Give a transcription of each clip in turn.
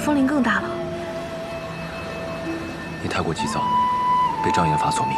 风铃更大了。你太过急躁，被障眼法所迷。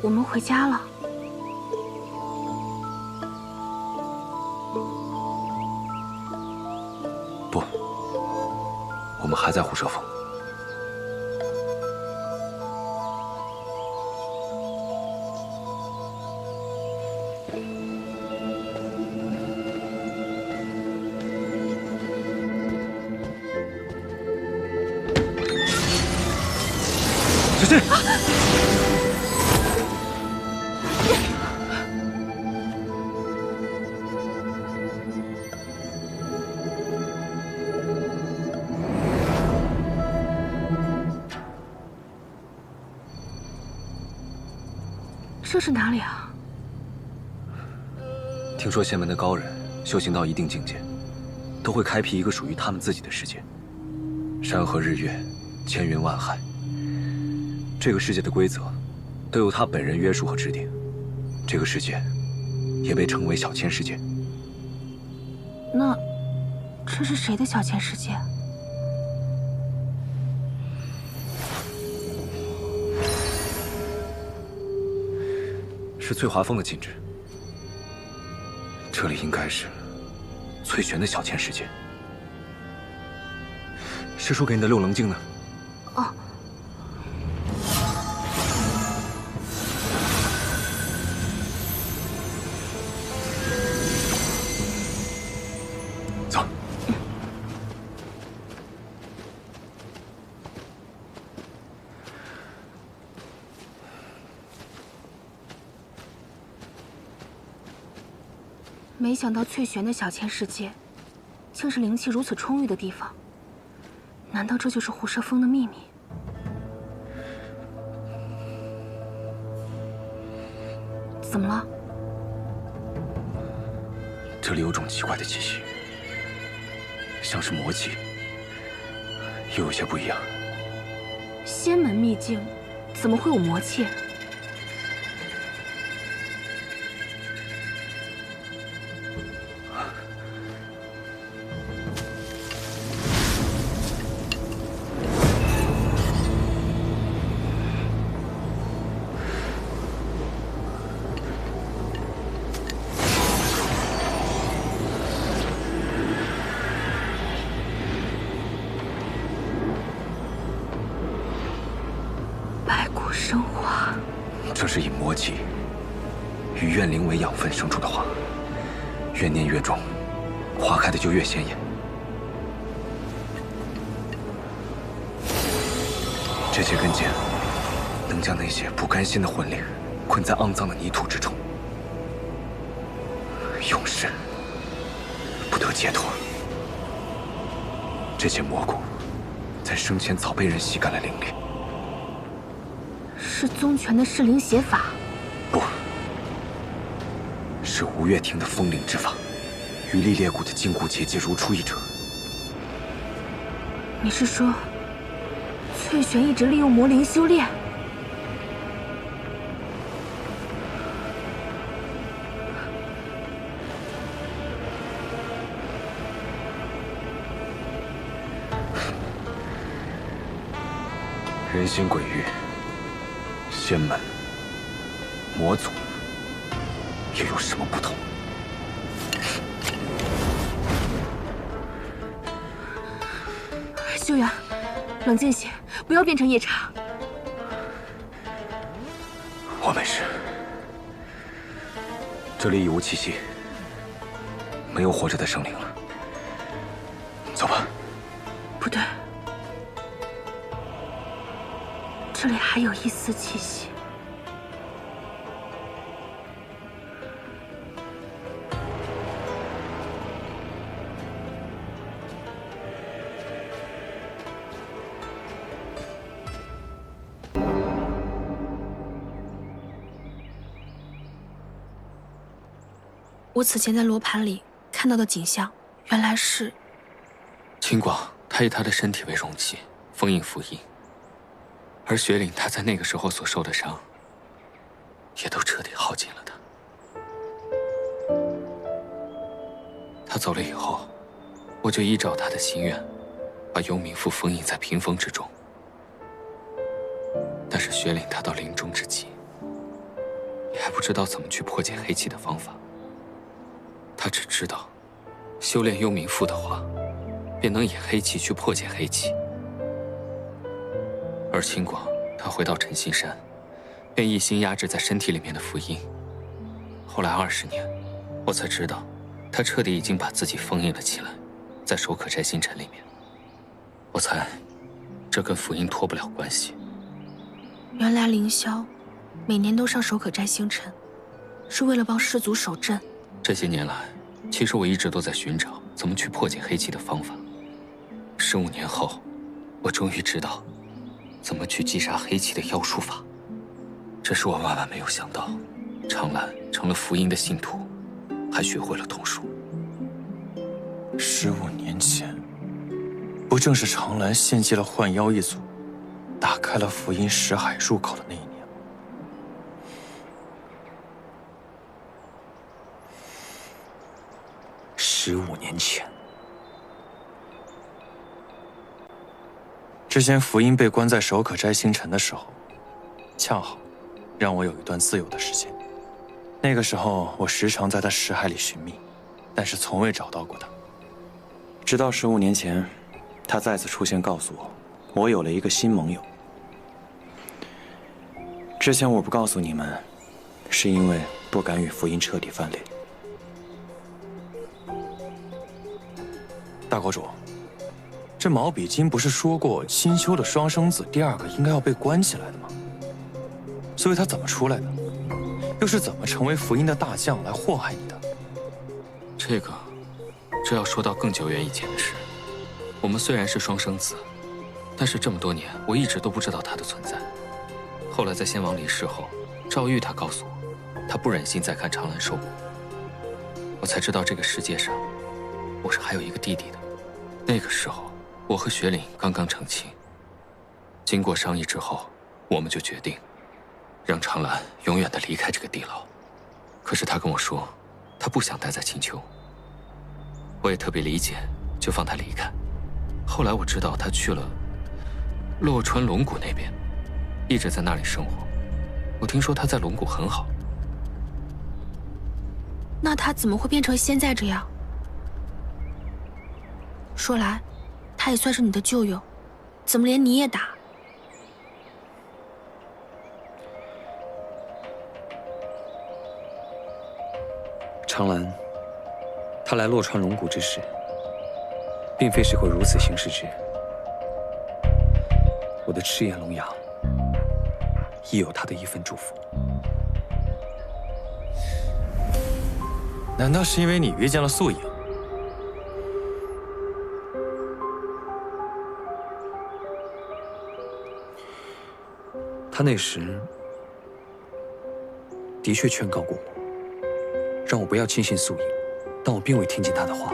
我们回家了。不，我们还在虎舍峰。小心！这是哪里啊？听说仙门的高人修行到一定境界，都会开辟一个属于他们自己的世界。山河日月，千云万海，这个世界的规则都由他本人约束和制定。这个世界也被称为小千世界。那这是谁的小千世界？是翠华峰的禁制，这里应该是翠玄的小千世界。师叔给你的六棱镜呢？哦。走。没想到翠玄的小千世界，竟是灵气如此充裕的地方。难道这就是虎舍峰的秘密？怎么了？这里有种奇怪的气息，像是魔气，又有些不一样。仙门秘境，怎么会有魔气？生花，这是以魔气与怨灵为养分生出的花，怨念越重，花开的就越鲜艳。这些根茎能将那些不甘心的魂灵困在肮脏的泥土之中，永世不得解脱。这些蘑菇在生前早被人吸干了灵力。是宗权的噬灵邪法？不，是吴越庭的风灵之法，与历裂谷的禁锢结界如出一辙。你是说，翠玄一直利用魔灵修炼？人心鬼域，仙门、魔族又有什么不同？修远，冷静些，不要变成夜叉。我没事，这里已无气息，没有活着的生灵了。走吧。不对，这里还有一丝气息。我此前在罗盘里看到的景象，原来是秦广，他以他的身体为容器，封印符印，而雪岭他在那个时候所受的伤，也都彻底耗尽了他。他走了以后，我就依照他的心愿，把幽冥符封印在屏风之中。但是雪岭他到临终之际，也还不知道怎么去破解黑气的方法。他只知道，修炼幽冥符的话，便能以黑气去破解黑气。而秦广，他回到陈心山，便一心压制在身体里面的符印。后来20年，我才知道，他彻底已经把自己封印了起来，在守可斋星辰里面。我猜，这跟符印脱不了关系。原来凌霄每年都上守可斋星辰，是为了帮师祖守镇。这些年来，其实我一直都在寻找怎么去破解黑气的方法。15年后，我终于知道怎么去击杀黑气的妖术法。这是我万万没有想到，长兰成了符印的信徒，还学会了通术。15年前，不正是长兰献祭了幻妖一族，打开了符印石海入口的那一年吗？15年前，之前符印被关在守可斋星辰的时候，恰好让我有一段自由的时间。那个时候，我时常在他石海里寻觅，但是从未找到过他。直到15年前，他再次出现，告诉我，我有了一个新盟友。之前我不告诉你们，是因为不敢与符印彻底翻脸。大国主，这毛比金不是说过新修的双生子第2个应该要被关起来的吗？所以他怎么出来的？又是怎么成为符印的大将来祸害你的？这要说到更久远以前的事。我们虽然是双生子，但是这么多年我一直都不知道他的存在。后来在先王离世后，赵玉他告诉我，他不忍心再看长兰受苦，我才知道这个世界上，我是还有一个弟弟的。那个时候，我和雪岭刚刚成亲。经过商议之后，我们就决定让长兰永远的离开这个地牢。可是他跟我说，他不想待在青丘。我也特别理解，就放他离开。后来我知道他去了洛川龙谷那边，一直在那里生活。我听说他在龙谷很好。那他怎么会变成现在这样？说来，他也算是你的旧友，怎么连你也打？长兰，他来洛川龙谷之时，并非是会如此行事之人。我的赤焰龙牙，亦有他的一份祝福。难道是因为你遇见了素影？他那时的确劝告过我，让我不要轻信素影，但我并未听进他的话。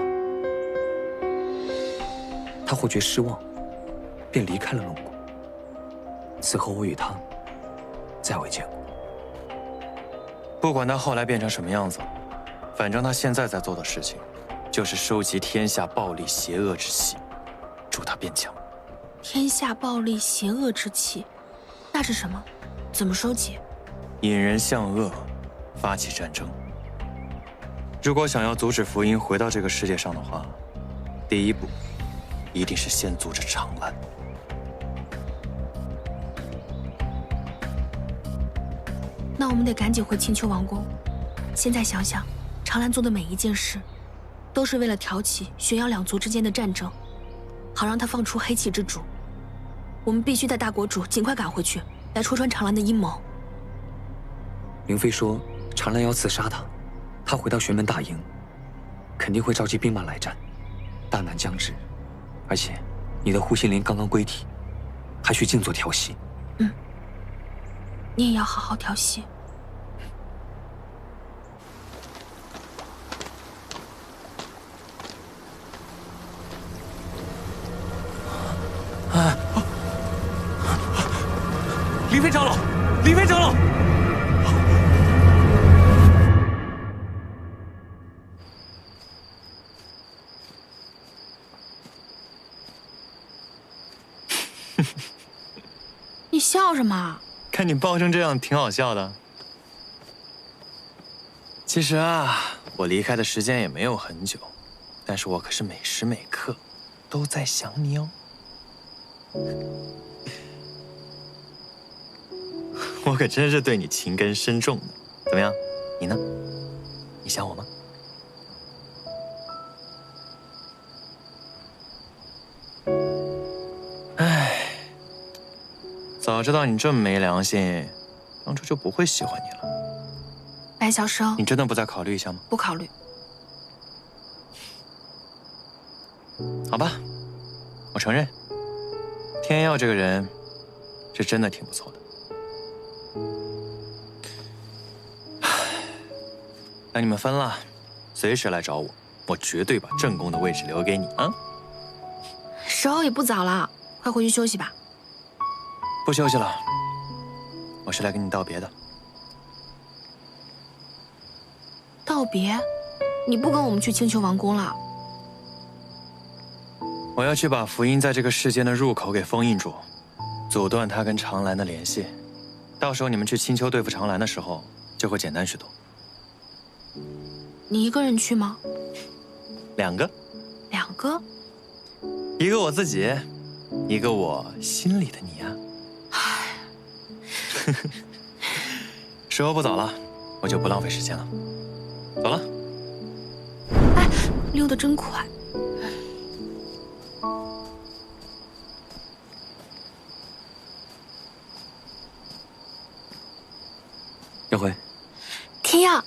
他或觉失望，便离开了龙谷。此后我与他再未见过。不管他后来变成什么样子，反正他现在在做的事情，就是收集天下暴戾邪恶之气，助他变强。天下暴戾邪恶之气，那是什么？怎么收集？引人向恶，发起战争。如果想要阻止符印回到这个世界上的话，第一步一定是先阻止长兰。那我们得赶紧回青丘王宫。现在想想，长兰做的每一件事，都是为了挑起玄阳两族之间的战争，好让他放出黑气之主。我们必须带大国主尽快赶回去，来戳穿长兰的阴谋。凌妃说，长兰要刺杀他，他回到玄门大营，肯定会召集兵马来战，大难将至。而且，你的护心莲刚刚归体，还需静坐调息。你也要好好调息。李妃长老，李妃长老！你笑什么？看你抱成这样，挺好笑的。其实啊，我离开的时间也没有很久，但是我可是每时每刻都在想你哦。我可真是对你情根深重的。怎么样，你呢？你想我吗？唉，早知道你这么没良心，当初就不会喜欢你了。白小生，你真的不再考虑一下吗？不考虑。好吧，我承认，天耀这个人是真的挺不错的。等你们分了，随时来找我，我绝对把正宫的位置留给你啊！时候也不早了，快回去休息吧。不休息了，我是来跟你道别的。道别？你不跟我们去青丘王宫了？我要去把福音在这个世间的入口给封印住，阻断他跟长兰的联系。到时候你们去青丘对付长兰的时候，就会简单许多。你一个人去吗2个？2个？一个我自己，一个我心里的你啊。时候不早了，我就不浪费时间了，走了。哎，溜得真快。耀辉，天耀，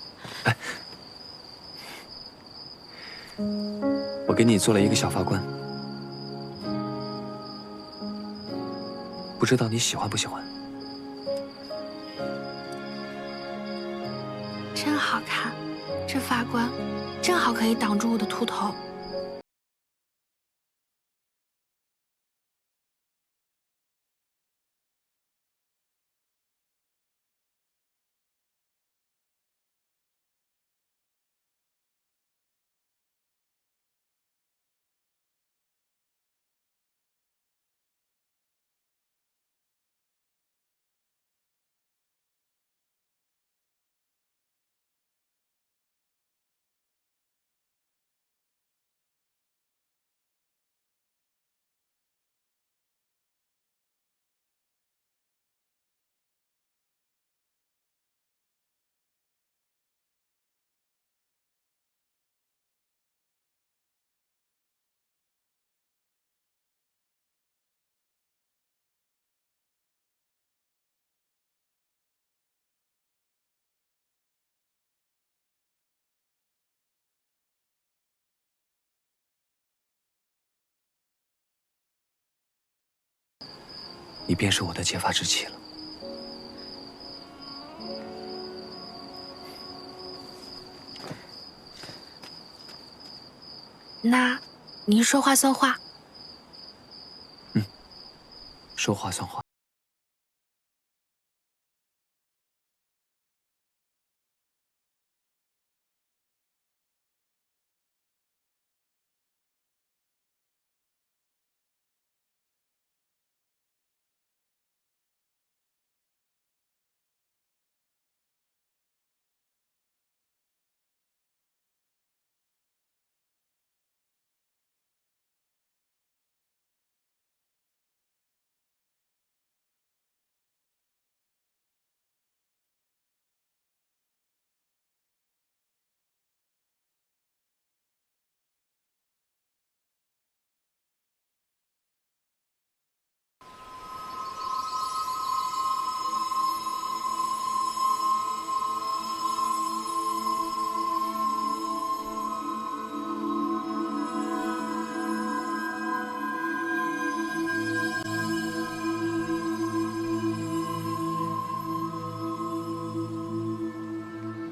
我给你做了一个小发冠，不知道你喜欢不喜欢？真好看，这发冠正好可以挡住我的秃头。你便是我的结发之妻了。那，你说话算话。说话算话。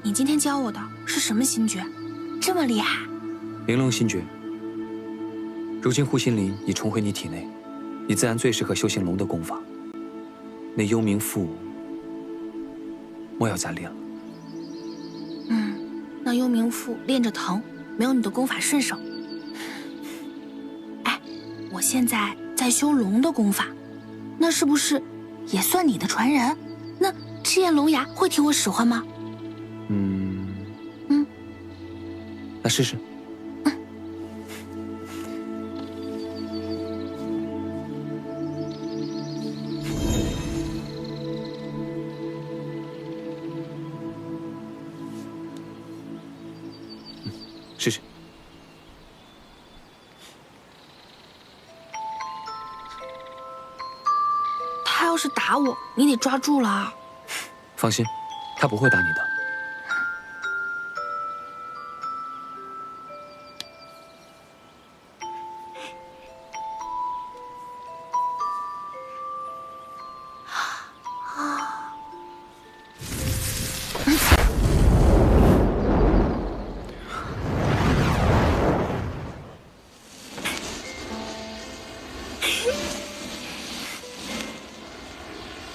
你今天教我的是什么心诀？这么厉害？玲珑心诀。如今护心灵已重回你体内，你自然最适合修行龙的功法。那幽冥赋，莫要再练了。那幽冥赋练着疼，没有你的功法顺手。哎，我现在在修龙的功法，那是不是也算你的传人？那赤焰龙牙会听我使唤吗？那试试。试试。他要是打我，你得抓住了啊！放心，他不会打你的。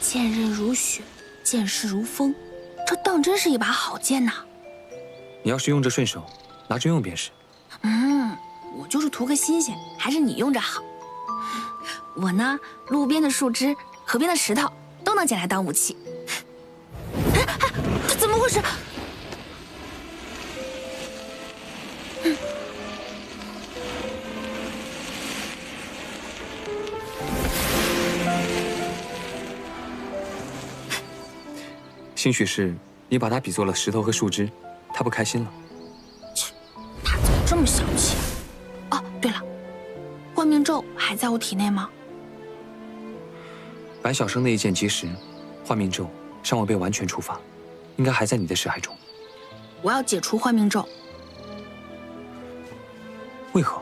剑刃如雪，剑势如风，这当真是一把好剑呐！你要是用着顺手，拿着用便是。我就是图个新鲜，还是你用着好。我呢，路边的树枝、河边的石头都能捡来当武器。这怎么回事？兴许是你把他比作了石头和树枝，他不开心了。他怎么这么小气？哦，对了，幻命咒还在我体内吗？白晓生那一剑击时，幻命咒尚未被完全触发，应该还在你的识海中。我要解除幻命咒。为何？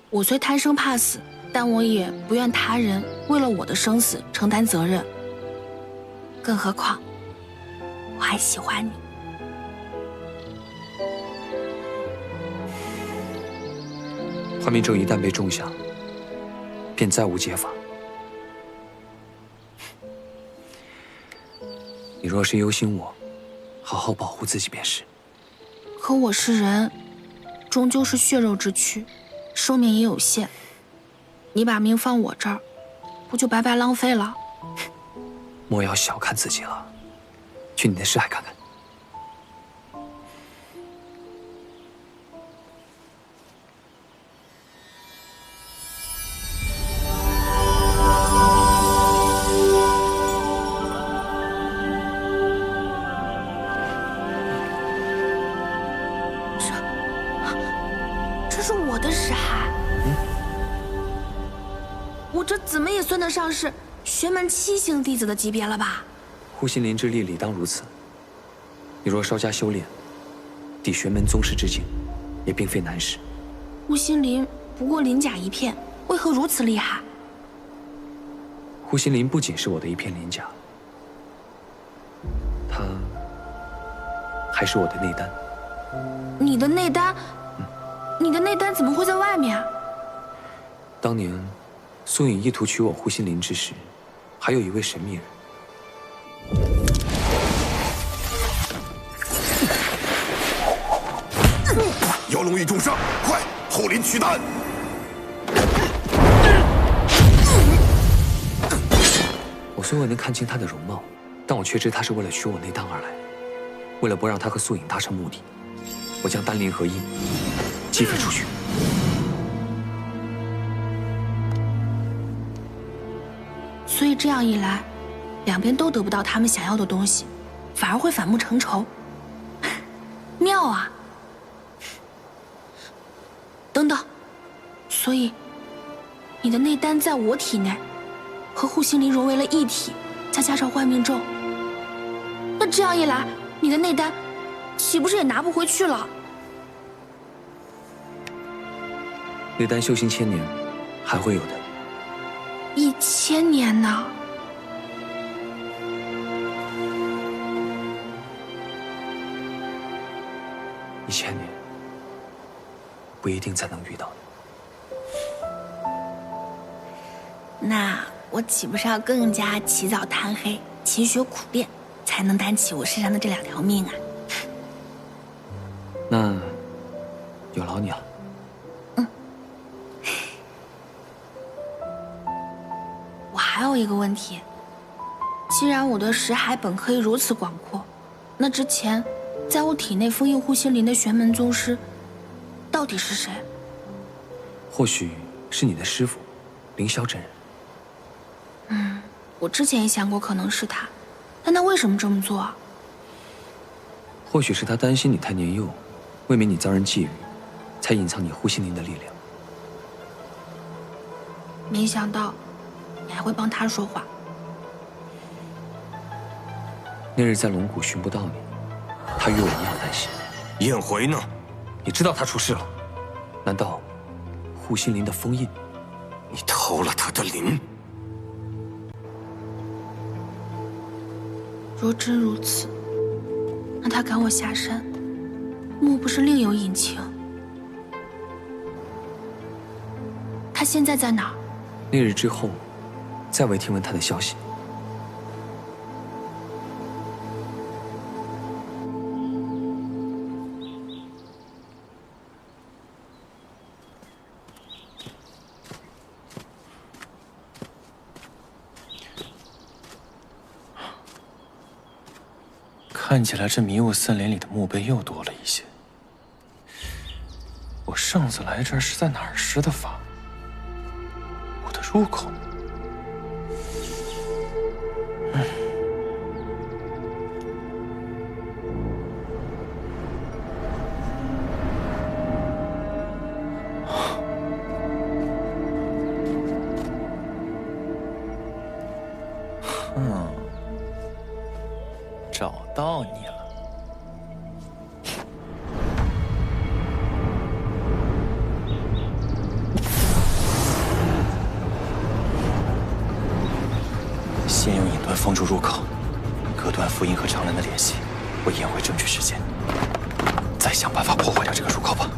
我虽贪生怕死，但我也不愿他人为了我的生死承担责任。更何况，我还喜欢你。幻命咒一旦被种下，便再无解法。你若是忧心我，好好保护自己便是。可我是人，终究是血肉之躯，寿命也有限。你把命放我这儿，不就白白浪费了？莫要小看自己了，去你的识海看看。这是我的识海。我这怎么也算得上是玄门7星弟子的级别了吧？护心灵之力理当如此。你若稍加修炼，抵玄门宗师之境，也并非难事。护心灵不过鳞甲一片，为何如此厉害？护心灵不仅是我的一片鳞甲，它还是我的内丹。你的内丹？你的内丹怎么会在外面？当年苏颖意图取我护心灵之时，还有一位神秘人。妖龙已重伤，快后林取丹！我虽未能看清他的容貌，但我却知他是为了取我内丹而来。为了不让他和苏颖达成目的，我将丹灵合一，击飞出去。所以这样一来，两边都得不到他们想要的东西，反而会反目成仇。妙啊！等等，所以你的内丹在我体内，和护心灵融为了一体，再加上幻命咒，那这样一来，你的内丹岂不是也拿不回去了？内丹修行1000年，还会有的。1000年呢？1000年，不一定再能遇到。那我岂不是要更加起早贪黑、勤学苦练，才能担起我身上的这2条命啊？那有劳你了。我还有一个问题，既然我的识海本可以如此广阔，那之前在我体内封印护心灵的玄门宗师，到底是谁？或许是你的师傅，凌霄真人。我之前也想过可能是他，但他为什么这么做啊？或许是他担心你太年幼，未免你遭人觊觎，才隐藏你护心灵的力量。没想到你还会帮他说话。那日在龙谷寻不到你，他与我一样担心。燕回呢？你知道他出事了？难道护心灵的封印？你偷了他的灵？若真如此，那他赶我下山，莫不是另有隐情？他现在在哪儿？那日之后，再未听闻他的消息。看起来这迷雾森林里的墓碑又多了一些。我上次来这儿是在哪儿施的法？我的入口。找到你了。先用引盾封住入口，割断符印和长兰的联系，为燕回争取时间，再想办法破坏掉这个入口吧。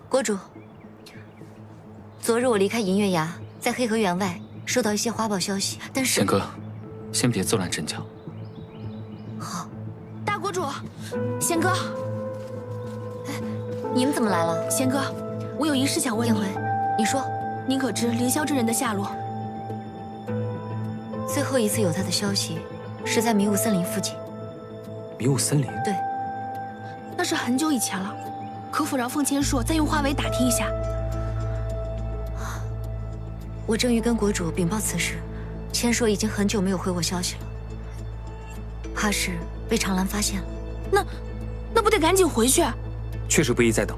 国主，昨日我离开银月崖，在黑河园外收到一些花报消息，但是贤哥，先别自乱阵脚。好，大国主，贤哥，你们怎么来了？贤哥，我有一事想问你。燕回，你说，您可知凌霄真人的下落？最后一次有他的消息，是在迷雾森林附近。迷雾森林？对，那是很久以前了。可否让凤千硕再用花尾打听一下？我正欲跟国主禀报此事，千硕已经很久没有回我消息了，怕是被长兰发现了。那不得赶紧回去？确实不宜再等。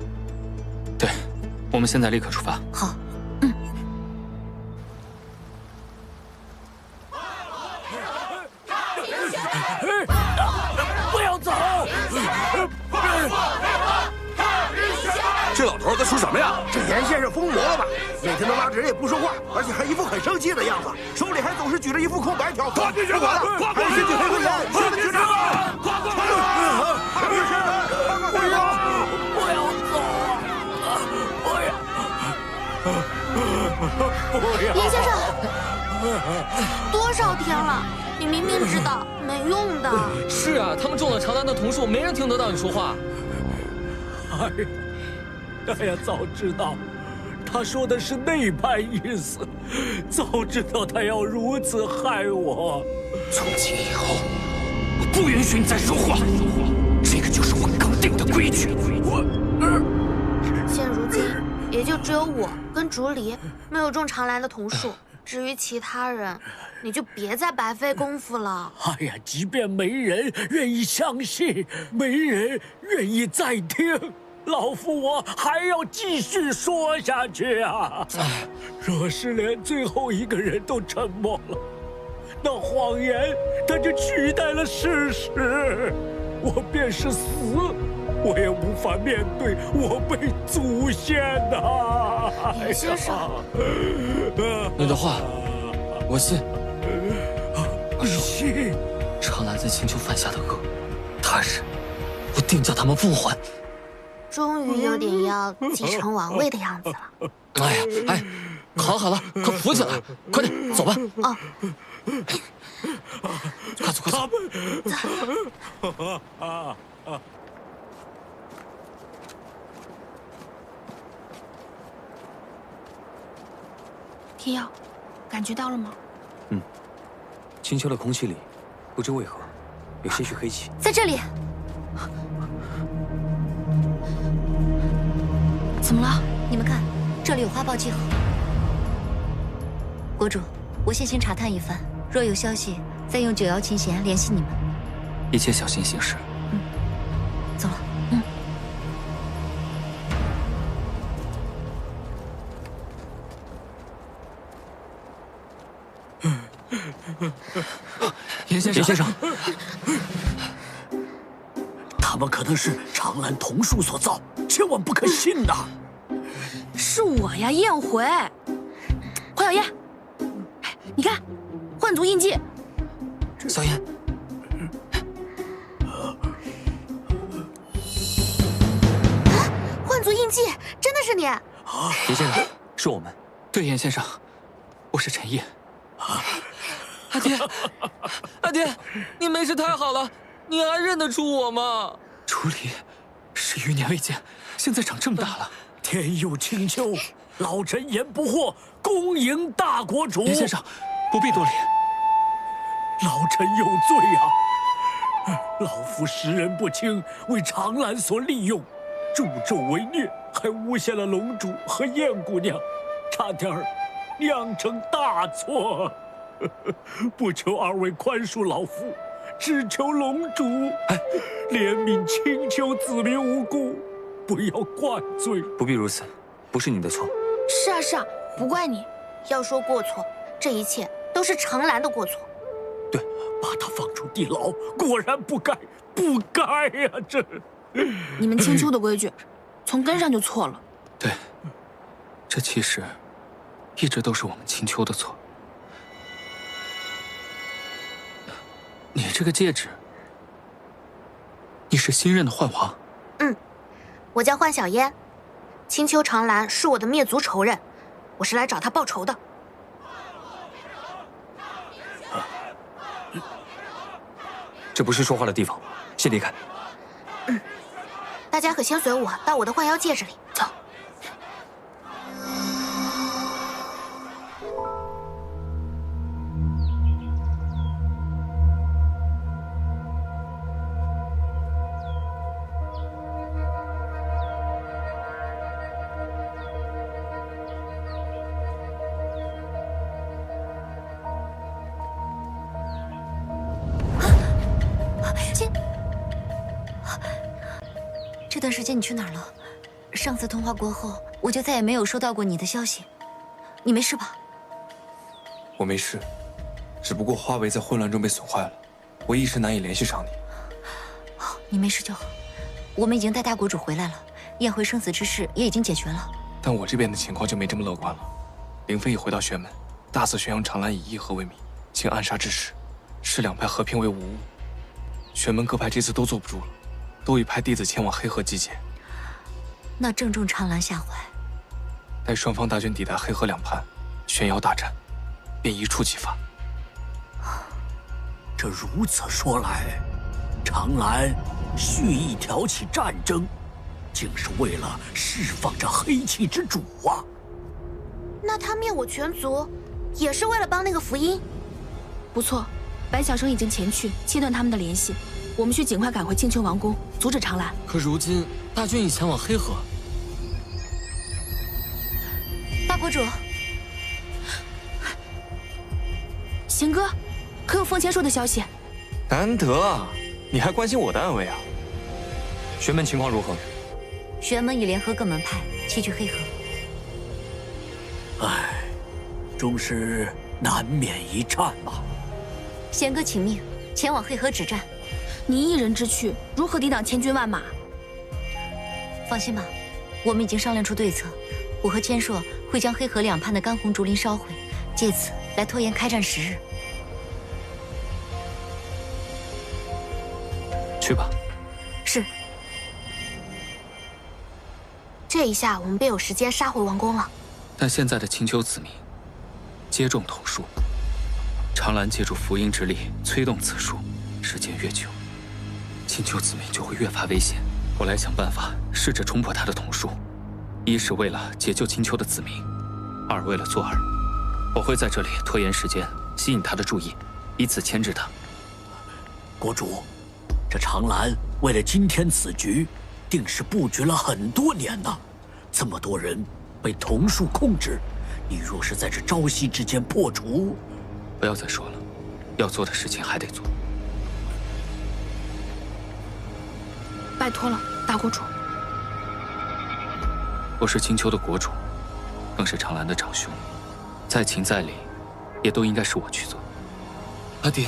对，我们现在立刻出发。好。不要走！这老头在说什么呀？这严先生疯魔了吧？每天都拉着人也不说话，而且还一副很生气的样子，手里还总是举着一副空白条。快进去吧！快快进去！黑河岩，快进去！快！不要走！不要！严先生，多少天了？你明明知道没用的。是啊，他们中了长兰的瞳术，没人听得到你说话。哎呀，早知道，他说的是那般意思，早知道他要如此害我。从今以后，我不允许你再说话，这个就是我刚定的规矩。现如今，也就只有我跟竹离没有中长兰的瞳术，至于其他人，你就别再白费功夫了。哎呀，即便没人愿意相信，没人愿意再听，老夫我还要继续说下去啊！若是连最后一个人都沉默了，那谎言它就取代了事实，我便是死，我也无法面对我辈祖先呐！严先生，你的话，我信。你信？长兰在青丘犯下的恶，他日我定叫他们复还。终于有点要继承王位的样子了。哎呀，哎，好了，快扶起来，快点走吧。哦，快走。天耀，感觉到了吗？青丘的空气里，不知为何有些许黑气。在这里。怎么了？你们看，这里有花豹记号。国主，我先行查探一番，若有消息，再用911琴弦联系你们。一切小心行事。走了。严先生，他们可能是长兰瞳术所造，千万不可信呐！是我呀，燕回。黄小燕，你看，幻族印记。小燕，幻族印记，真的是你！严先生，是我们。对，严先生，我是陈烨。阿爹，你没事太好了，你还认得出我吗？楚离，是余年未见，现在长这么大了。天佑青丘，老臣言不惑，恭迎大国主。严先生，不必多礼。老臣有罪啊！老夫识人不清，为长兰所利用，助纣为虐，还诬陷了龙主和燕姑娘，差点酿成大错。不求二位宽恕老夫，只求龙主怜悯青丘子民无辜，不要怪罪。不必如此，不是你的错。是啊，不怪你。要说过错，这一切都是长兰的过错。对，把他放出地牢，果然不该呀！这，你们青丘的规矩，从根上就错了。对，这其实一直都是我们青丘的错。你这个戒指，你是新任的幻皇？我叫幻小烟，青丘长兰是我的灭族仇人，我是来找他报仇的。这不是说话的地方，先离开。大家可先随我到我的幻妖戒指里走。这段时间你去哪儿了？上次通话过后，我就再也没有收到过你的消息。你没事吧？我没事，只不过花围在混乱中被损坏了，我一时难以联系上你。好，你没事就好。我们已经带大国主回来了，宴会生死之事也已经解决了。但我这边的情况就没这么乐观了。凌飞已回到玄门，大肆宣扬长兰以议和为名，请暗杀之时，视两派和平为无物。玄门各派这次都坐不住了，都已派弟子前往黑河集结。那正中长兰下怀。待双方大军抵达黑河两畔，炫耀大战，便一触即发。这如此说来，长兰蓄意挑起战争，竟是为了释放这黑气之主啊！那他灭我全族，也是为了帮那个福音？不错，白晓生已经前去切断他们的联系，我们需尽快赶回青丘王宫，阻止长兰。可如今大军已前往黑河。大国主，贤哥，可有凤千树的消息？难得啊，你还关心我的安危啊？玄门情况如何？玄门已联合各门派齐聚黑河。唉，终是难免一战嘛。贤哥请命，前往黑河止战。你一人之去，如何抵挡千军万马？放心吧，我们已经商量出对策。我和千硕会将黑河两畔的干红竹林烧毁，借此来拖延开战时日。去吧。是。这一下我们便有时间杀回王宫了。但现在的青丘子民皆中统术，长兰借助福音之力催动此术，时间越久，青丘子民就会越发危险。我来想办法，试着冲破他的统术。一是为了解救青丘的子民，二为了做儿。我会在这里拖延时间，吸引他的注意，以此牵制他。国主，这长兰为了今天此局，定是布局了很多年呐。这么多人被统术控制，你若是在这朝夕之间破除，不要再说了，要做的事情还得做。拜托了，大国主。我是青丘的国主，更是长兰的长兄，在情在理，也都应该是我去做。阿爹，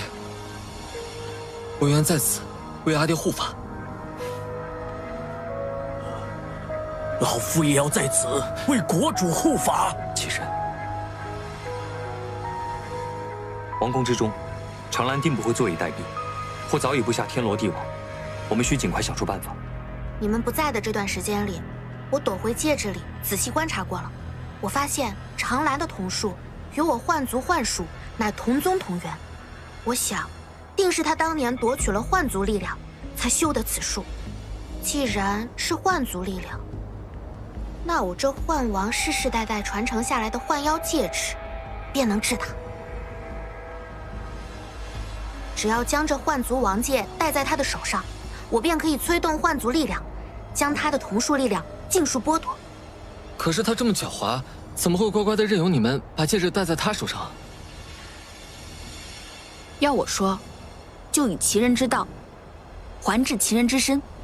我愿在此为阿爹护法。老夫也要在此为国主护法。起身。王宫之中，长兰定不会坐以待毙，或早已布下天罗地网。我们需尽快想出办法。你们不在的这段时间里，我躲回戒指里仔细观察过了，我发现长兰的统术与我幻族幻术乃同宗同源。我想，定是他当年夺取了幻族力量，才修得此术。既然是幻族力量，那我这幻王世世代代传承下来的幻妖戒指，便能治他。只要将这幻族王戒戴在他的手上，我便可以催动幻族力量，将他的统术力量尽数剥夺。可是他这么狡猾，怎么会乖乖的任由你们把戒指戴在他手上？要我说，就以其人之道，还治其人之身，